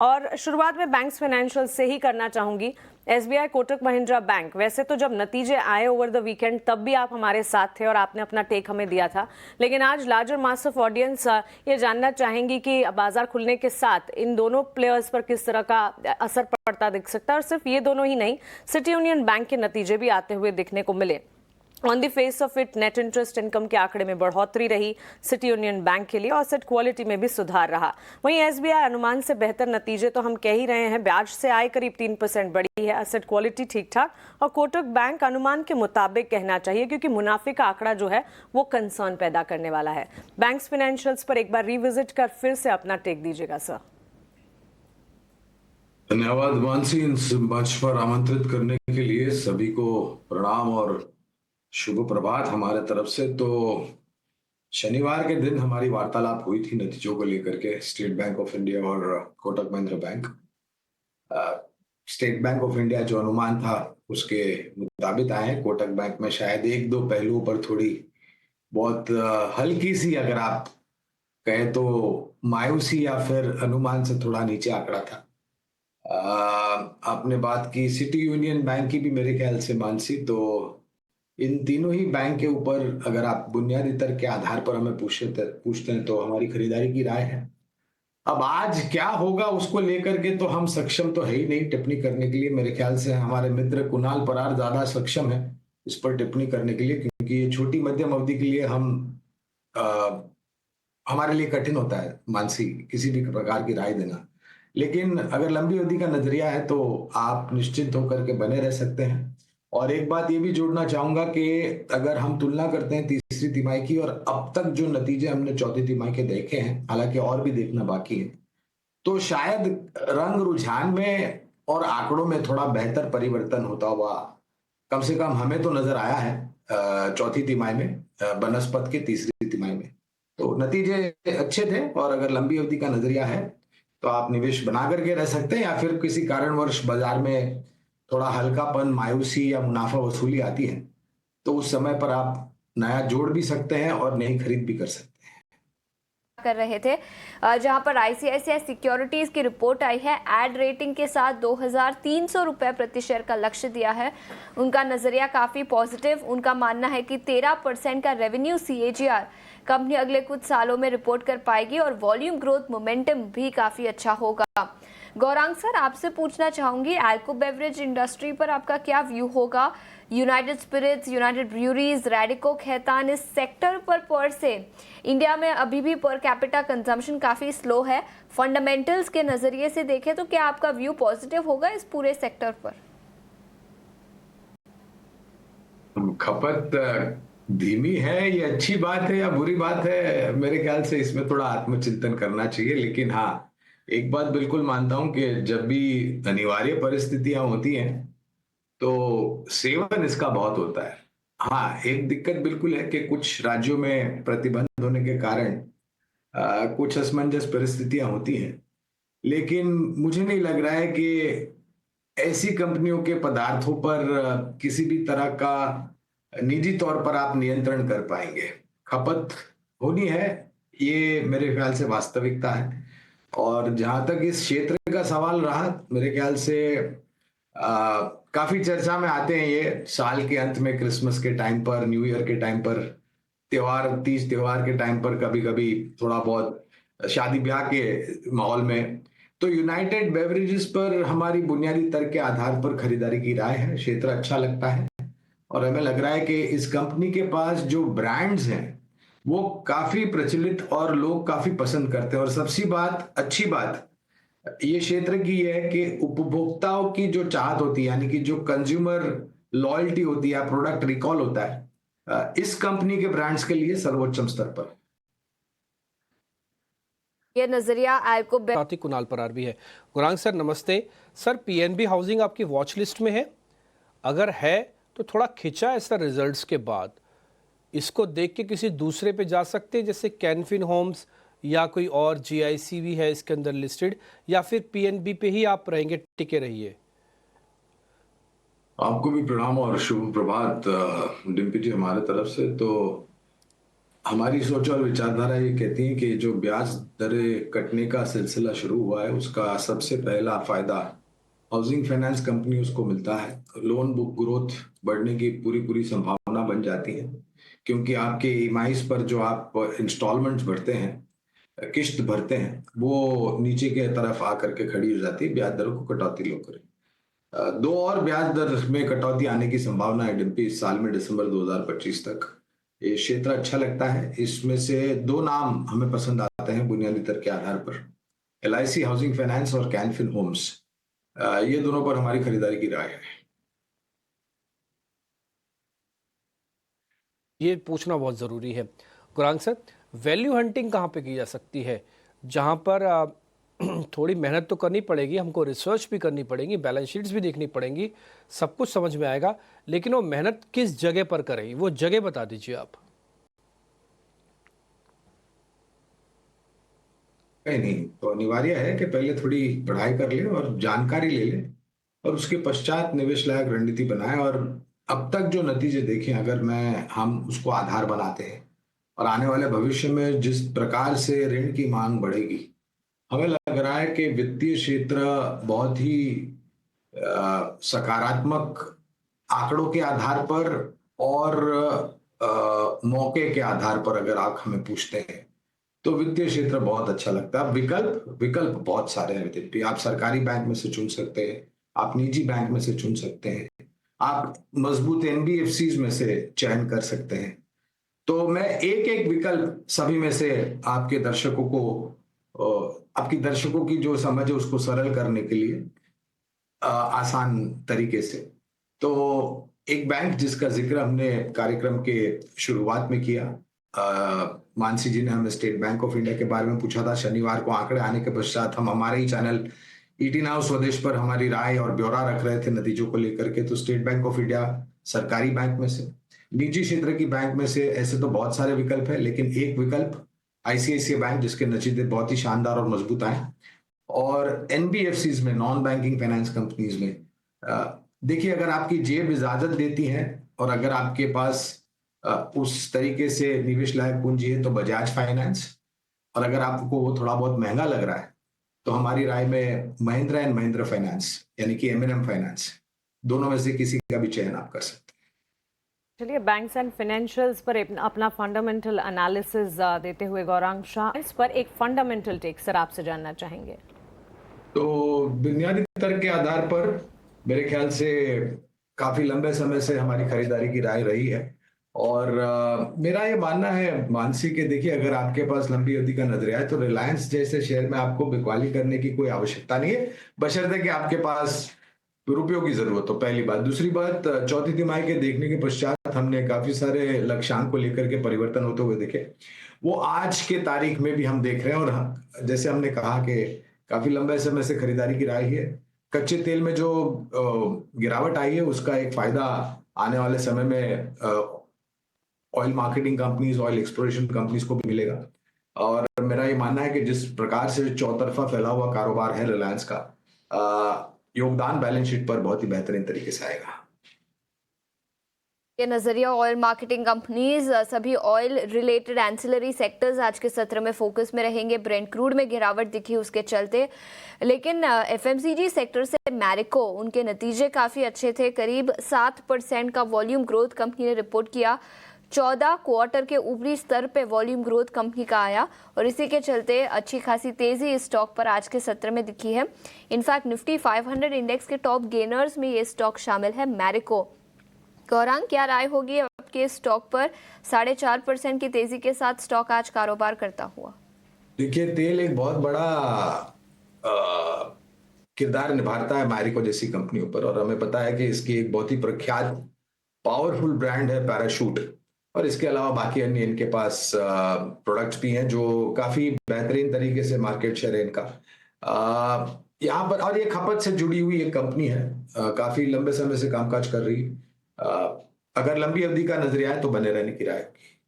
और शुरुआत में बैंक्स फाइनेंशियल से ही करना चाहूंगी। एसबीआई, कोटक महिंद्रा बैंक, वैसे तो जब नतीजे आए ओवर द वीकेंड तब भी आप हमारे साथ थे और आपने अपना टेक हमें दिया था, लेकिन आज लार्जर मास ऑफ ऑडियंस ये जानना चाहेंगी कि बाजार खुलने के साथ इन दोनों प्लेयर्स पर किस तरह का असर पड़ता दिख सकता है। और सिर्फ ये दोनों ही नहीं, सिटी यूनियन बैंक के नतीजे भी आते हुए दिखने को मिले। On the face of it net interest income के आंकड़े में बढ़ोतरी रही सिटी यूनियन बैंक के लिए, और एसेट क्वालिटी में भी सुधार रहा। वहीं एसबीआई अनुमान से बेहतर नतीजे तो हम कह ही रहे हैं, ब्याज से आय करीब 3% बढ़ी है, एसेट क्वालिटी ठीक ठाक, और कोटक बैंक अनुमान के मुताबिक कहना चाहिए, क्योंकि मुनाफे का आंकड़ा जो है वो कंसर्न पैदा करने वाला है। बैंक्स फाइनेंशियल्स पर एक बार रिविजिट कर फिर से अपना टेक दीजिएगा सर। धन्यवाद मानसी, इस मंच पर आमंत्रित करने के लिए। सभी को प्रणाम और शुभ प्रभात हमारे तरफ से। तो शनिवार के दिन हमारी वार्तालाप हुई थी नतीजों को लेकर के, स्टेट बैंक ऑफ इंडिया और Kotak Mahindra bank. State bank of India जो अनुमान था उसके मुताबिक आए हैं। कोटक बैंक में शायद एक दो पहलुओं पर थोड़ी बहुत हल्की सी, अगर आप कहें तो मायूसी या फिर अनुमान से थोड़ा नीचे आंकड़ा था। आपने बात की सिटी यूनियन बैंक की भी मेरे ख्याल से मानसी, तो इन तीनों ही बैंक के ऊपर अगर आप बुनियादी तर्क के आधार पर हमें पूछते हैं तो हमारी खरीदारी की राय है। अब आज क्या होगा उसको लेकर के तो हम सक्षम तो है ही नहीं टिप्पणी करने के लिए। मेरे ख्याल से हमारे मित्र कुणाल परार ज्यादा सक्षम है इस पर टिप्पणी करने के लिए, क्योंकि ये छोटी मध्यम अवधि के लिए हमारे लिए कठिन होता है मानसी किसी भी प्रकार की राय देना। लेकिन अगर लंबी अवधि का नजरिया है तो आप निश्चिंत होकर के बने रह सकते हैं। और एक बात ये भी जोड़ना चाहूंगा कि अगर हम तुलना करते हैं तीसरी तिमाही की और अब तक जो नतीजे हमने चौथी तिमाही के देखे हैं, हालांकि और भी देखना बाकी है, तो शायद रंग रुझान में और आंकड़ों में थोड़ा बेहतर परिवर्तन होता हुआ कम से कम हमें तो नजर आया है चौथी तिमाही में बनस्पत के तीसरी तिमाही में। तो नतीजे अच्छे थे, और अगर लंबी अवधि का नजरिया है तो आप निवेश बना करके रह सकते हैं, या फिर किसी कारणवश बाजार में थोड़ा हल्कापन, मायूसी या मुनाफा वसूली आती है तो उस समय पर आप नया जोड़ भी सकते हैं और नई खरीद भी कर सकते हैं। कर रहे थे, जहां पर आईसीआईसीआई सिक्योरिटीज की रिपोर्ट आई है, एड रेटिंग के साथ 2300 रुपए प्रति शेयर का लक्ष्य दिया है। उनका नजरिया काफी पॉजिटिव। उनका मानना है कि 13% का रेवेन्यू सीएजीआर कंपनी अगले कुछ सालों में रिपोर्ट कर पाएगी और वॉल्यूम ग्रोथ मोमेंटम भी काफी अच्छा होगा। गौरांग सर, आपसे पूछना चाहूंगी, अल्को बेवरेज इंडस्ट्री पर आपका क्या व्यू होगा? United Spirits, United Breweries, Radico, Khaitan, इस सेक्टर पर से इंडिया में अभी भी पर कैपिटा कंजम्पशन काफी स्लो है। फंडामेंटल्स के नजरिए से देखें तो क्या आपका व्यू पॉजिटिव होगा इस पूरे सेक्टर पर? खपत धीमी है, ये अच्छी बात है या बुरी बात है? मेरे ख्याल से इसमें थोड़ा आत्मचिंतन करना चाहिए। लेकिन हाँ, एक बात बिल्कुल मानता हूं कि जब भी अनिवार्य परिस्थितियां होती हैं तो सेवन इसका बहुत होता है। हाँ, एक दिक्कत बिल्कुल है कि कुछ राज्यों में प्रतिबंध होने के कारण कुछ असमंजस परिस्थितियां होती हैं, लेकिन मुझे नहीं लग रहा है कि ऐसी कंपनियों के पदार्थों पर किसी भी तरह का निजी तौर पर आप नियंत्रण कर पाएंगे। खपत होनी है, ये मेरे ख्याल से वास्तविकता है। और जहां तक इस क्षेत्र का सवाल रहा, मेरे ख्याल से काफी चर्चा में आते हैं ये साल के अंत में, क्रिसमस के टाइम पर, न्यू ईयर के टाइम पर, तीज त्योहार के टाइम पर, कभी कभी थोड़ा बहुत शादी ब्याह के माहौल में। तो यूनाइटेड बेवरेजेस पर हमारी बुनियादी तर्क के आधार पर खरीदारी की राय है। क्षेत्र अच्छा लगता है और हमें लग रहा है कि इस कंपनी के पास जो ब्रांड्स हैं वो काफी प्रचलित और लोग काफी पसंद करते हैं। और सबसे अच्छी बात ये क्षेत्र की है कि उपभोक्ताओं की जो चाहत होती है, यानी कि जो कंज्यूमर लॉयल्टी होती है, प्रोडक्ट रिकॉल होता है, इस कंपनी के ब्रांड्स के लिए सर्वोच्च स्तर पर। ये नजरिया आपको साथ ही कुणाल परार भी है। गुरांग सर नमस्ते। सर, पीएनबी हाउसिंग आपकी वॉच लिस्ट में है? अगर है तो थोड़ा खिंचा है सर रिजल्ट्स के बाद, इसको देख के किसी दूसरे पे जा सकते हैं, जैसे कैनफिन होम्स या कोई और जीआईसी भी है इसके अंदर लिस्टेड, या फिर पीएनबी पे ही आप रहेंगे, टिके रहिए? आपको भी प्रणाम और शुभ प्रभात डिम्पी जी हमारे तरफ से। तो हमारी सोच और विचारधारा ये कहती है कि जो ब्याज दरें कटने का सिलसिला शुरू हुआ है उसका सबसे पहला फायदा हाउसिंग फाइनेंस कंपनी उसको मिलता है। लोन बुक ग्रोथ बढ़ने की पूरी पूरी संभावना बन जाती है, क्योंकि आपके ईएमआईज पर जो आप इंस्टॉलमेंट्स भरते हैं, किश्त भरते हैं, वो नीचे के तरफ आकर के खड़ी हो जाती है ब्याज दरों को कटौती लेकर। दो और ब्याज दर में कटौती आने की संभावना है डिम्पी इस साल में, दिसंबर 2025 तक। ये क्षेत्र अच्छा लगता है। इसमें से दो नाम हमें पसंद आते हैं बुनियादी दर के आधार पर, LIC हाउसिंग फाइनेंस और कैनफिन होम्स। ये दोनों पर हमारी खरीदारी की राय है। ये पूछना बहुत ज़रूरी है। गुरांग सर, वैल्यू हंटिंग कहाँ पे की जा सकती है, जहाँ पर थोड़ी मेहनत तो करनी पड़ेगी, हमको रिसर्च भी करनी पड़ेगी, बैलेंस शीट्स भी देखनी पड़ेंगी, सब कुछ समझ में आएगा, लेकिन वो मेहनत किस जगह पर करें, वो जगह बता दीजिए आप। नहीं तो अनिवार्य है कि पहले थोड़ी पढ़ाई कर ले और जानकारी ले ले, और उसके पश्चात निवेश लायक रणनीति बनाए। और अब तक जो नतीजे देखे, अगर हम उसको आधार बनाते हैं और आने वाले भविष्य में जिस प्रकार से ऋण की मांग बढ़ेगी, हमें लग रहा है कि वित्तीय क्षेत्र बहुत ही सकारात्मक आंकड़ों के आधार पर और मौके के आधार पर अगर आप हमें पूछते हैं तो वित्तीय क्षेत्र बहुत अच्छा लगता है। विकल्प बहुत सारे हैं वित्तीय। आप सरकारी बैंक में से चुन सकते हैं, आप निजी बैंक में से चुन सकते हैं, आप मजबूत NBFCs में से चयन कर सकते हैं। तो मैं एक एक विकल्प सभी में से आपके दर्शकों को, आपकी दर्शकों की जो समझ है उसको सरल करने के लिए आसान तरीके से, तो एक बैंक जिसका जिक्र हमने कार्यक्रम के शुरुआत में किया, मानसी जी ने हमें स्टेट बैंक ऑफ इंडिया के बारे में पूछा था। शनिवार को आंकड़े आने के पश्चात हम हमारे ही चैनल ET नाउ स्वदेश पर हमारी राय और ब्यौरा रख रहे थे नतीजों को लेकर के। तो स्टेट बैंक ऑफ इंडिया सरकारी बैंक में से, निजी क्षेत्र की बैंक में से ऐसे तो बहुत सारे विकल्प है, लेकिन एक विकल्प ICICI बैंक जिसके नतीजे बहुत ही शानदार और मजबूत आए। और NBFCs में, नॉन बैंकिंग फाइनेंस कंपनीज में, देखिए अगर आपकी जेब इजाजत देती है और अगर आपके पास उस तरीके से निवेश लायक पूंजी है तो बजाज फाइनेंस, और अगर आपको वो थोड़ा बहुत महंगा लग रहा है तो हमारी राय में महिंद्रा एंड महिंद्रा फाइनेंस यानी कि M&M फाइनेंस, दोनों में से किसी का भी चयन आप कर सकते हैं। चलिए, बैंक्स एंड फाइनेंशियल्स पर अपना फंडामेंटल एनालिसिस देते हुए गौरांग शाह, इस पर एक फंडामेंटल टेक सर आपसे जानना चाहेंगे। तो बुनियादी तर्क के आधार पर मेरे ख्याल से काफी लंबे समय से हमारी खरीदारी की राय रही है। और मेरा ये मानना है मानसी के, देखिए अगर आपके पास लंबी अवधि का नजरिया है तो रिलायंस जैसे शेयर में आपको बिकवाली करने की कोई आवश्यकता नहीं है, बशर्ते कि आपके पास रुपयों की जरूरत हो, पहली बात। दूसरी बात, चौथी तिमाही के देखने के पश्चात हमने काफी सारे लक्ष्यांक को लेकर के परिवर्तन होते हुए देखे, वो आज के तारीख में भी हम देख रहे हैं। और जैसे हमने कहा कि काफी लंबे समय से खरीदारी की राय है। कच्चे तेल में जो गिरावट आई है उसका एक फायदा आने वाले समय में oil marketing companies, oil exploration companies को भी मिलेगा। और मेरा ये मानना है कि जिस प्रकार से चौतरफा फैला हुआ कारोबार है रिलायंस का, योगदान बैलेंस शीट पर बहुत ही बेहतरीन तरीके से आएगा। ये नजरिया ऑयल मार्केटिंग कंपनीज, सभी ऑयल रिलेटेड एंसिलरी सेक्टर्स आज के सत्र में फोकस में रहेंगे। ब्रेंट क्रूड में गिरावट दिखी उसके चलते, लेकिन FMCG सेक्टर से मैरिको, उनके नतीजे काफ़ी अच्छे थे। करीब 7% का वॉल्यूम ग्रोथ कंपनी ने रिपोर्ट किया। 14 क्वार्टर के ऊपरी स्तर पे वॉल्यूम ग्रोथ कंपनी का आया और इसी के चलते अच्छी खासी तेजी इस स्टॉक पर आज के सत्र में दिखी है। इनफैक्ट निफ्टी 500 इंडेक्स के टॉप गेनर्स में ये स्टॉक शामिल है, मैरिको। गौरांग, क्या राय होगी आपके स्टॉक पर? 4.5% की तेजी के साथ स्टॉक आज कारोबार करता हुआ। देखिए, तेल एक बहुत बड़ा किरदार निभाता है मैरिको जैसी कंपनियों पर, और हमें पता है कि इसकी एक बहुत ही प्रख्यात पावरफुल ब्रांड है पैराशूट, और इसके अलावा बाकी अन्य इनके पास प्रोडक्ट्स भी हैं जो काफी बेहतरीन तरीके से मार्केट शेयर है इनका यहाँ पर। और ये खपत से जुड़ी हुई एक कंपनी है, काफी लंबे समय से कामकाज कर रही है। अगर लंबी अवधि का नजरिया है तो बने रहने की राय होगी।